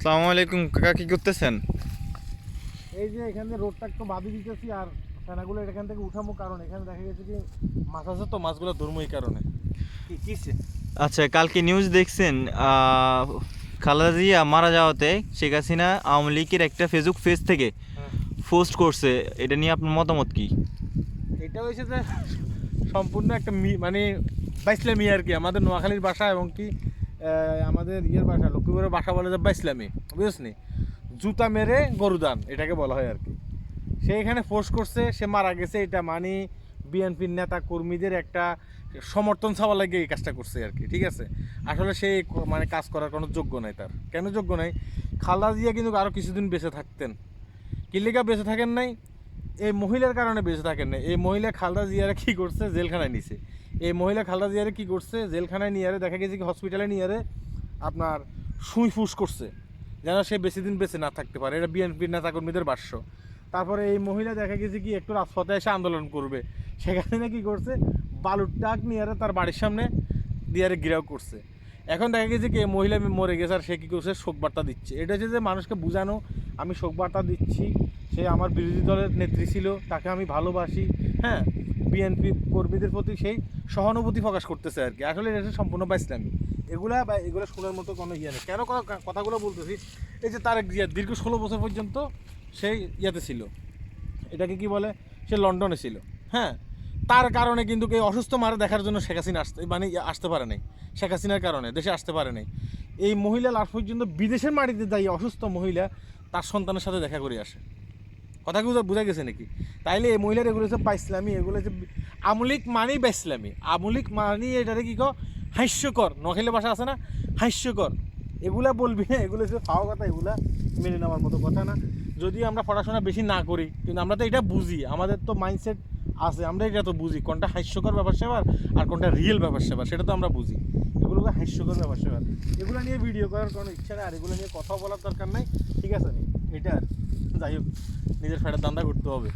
আসসালামু আলাইকুম কাকা, কি করতেছেন? এই যে এখান থেকে রোডটা একটু বাদি দিতেছি আর ফেনাগুলো এখান থেকে উঠামো, কারণ এখানে দেখা গেছে কি মাছ আছে, তো মাছগুলো ধরবো এই কারণে। কিছে আচ্ছা, কালকে নিউজ দেখছেন? খালেদা জিয়া মারা যাওয়াতে শেখ হাসিনা আওয়ামী লীগের একটা ফেসবুক পেজ থেকে পোস্ট করছে। এটা নিয়ে আপনার মতামত কি? এটা হয়েছে যে সম্পূর্ণ একটা মানে বাইসলামি আর কি, আমাদের নোয়াখালীর ভাষা এবং কি আমাদের ইয়ের ভাষা লক্ষ্মীপুরের ভাষা বলে যে বাইসলামি, বুঝেছনি? জুতা মেরে গরুদান এটাকে বলা হয় আর কি। সে এখানে পোস্ট করছে, সে মারা গেছে, এটা মানে বিএনপির নেতা কর্মীদের একটা সমর্থন চাওয়া লাগে এই কাজটা করছে আর কি, ঠিক আছে? আসলে সে মানে কাজ করার কোনো যোগ্য নাই। তার কেন যোগ্য নাই? খালেদা জিয়া কিন্তু আরও কিছুদিন বেঁচে থাকতেন। কিল্লিকা বেঁচে থাকেন নাই? এই মহিলার কারণে বেঁচে থাকেন নাই। এই মহিলা খালেদা জিয়ারে কী করছে? জেলখানায় নিছে। এই মহিলা খালেদা জিয়ারে কী করছে? জেলখানায় নিয়ে দেখা গেছে কি হসপিটালে নিয়ে আপনার সুই ফুস করছে যেন সে বেশি দিন বেঁচে না থাকতে পারে। এটা বিএনপির নেতাকর্মীদের ভাষ্য। তারপরে এই মহিলা দেখা গেছে কি একটু রাজপথে এসে আন্দোলন করবে, সেখানে কি করছে? বালুর টাক নিয়ে তার বাড়ির সামনে দিয়ে ঘিরাও করছে। এখন দেখা গেছে কি মহিলা মরে গেছে আর সে কী করছে? শোকবার্তা দিচ্ছে। এটা হচ্ছে যে মানুষকে বোঝানো আমি শোকবার্তা দিচ্ছি, সে আমার বিরোধী দলের নেত্রী ছিল, তাকে আমি ভালোবাসি। হ্যাঁ, বিএনপি কর্মীদের প্রতি সেই সহানুভূতি প্রকাশ করতেছে আর কি। আসলে এটা সম্পূর্ণ বাইসলামি। এগুলো শোনার মতো কোনো ইয়ে নেই। কেন কথাগুলো বলতেছি? এই যে তার দীর্ঘ 16 বছর পর্যন্ত সেই ইয়েতে ছিল, এটাকে কি বলে, সে লন্ডনে ছিল। হ্যাঁ, তার কারণে কিন্তু এই অসুস্থ মারা দেখার জন্য শেখ হাসিনা আসতে পারে নাই। শেখ হাসিনার কারণে দেশে আসতে পারে নাই। এই মহিলা লাস্ট পর্যন্ত বিদেশের মাটিতে যাই অসুস্থ মহিলা তার সন্তানের সাথে দেখা করে আসে। কথাগুলো বোঝা গেছে নাকি? তাইলে এই মহিলার এগুলো হচ্ছে বাইসলামি, এগুলো হচ্ছে আমলিক মানেই বাইসলামি। আমলিক মানি এটারে কি হাস্যকর, নখিলে ভাষা আছে না, হাস্যকর। এগুলা বলবি না, এগুলো হচ্ছে খাওয়া কথা, এগুলা মেনে নেওয়ার মতো কথা না। যদি আমরা পড়াশোনা বেশি না করি, কিন্তু আমরা তো এটা বুঝি, আমাদের তো মাইন্ডসেট আছে, আমরা এটা তো বুঝি কোনটা হাস্যকর ব্যাপার সেবার আর কোনটা রিয়েল ব্যাপার সেবার, সেটা তো আমরা বুঝি। এগুলোকে হাস্যকর ব্যাপার সেবার, এগুলো নিয়ে ভিডিও করার কোনো ইচ্ছা নেই, আর এগুলো নিয়ে কথা বলার দরকার নাই, ঠিক আছে? নি এটা আর যাই হোক, নিজের ফ্যাটের দান্দা করতে হবে।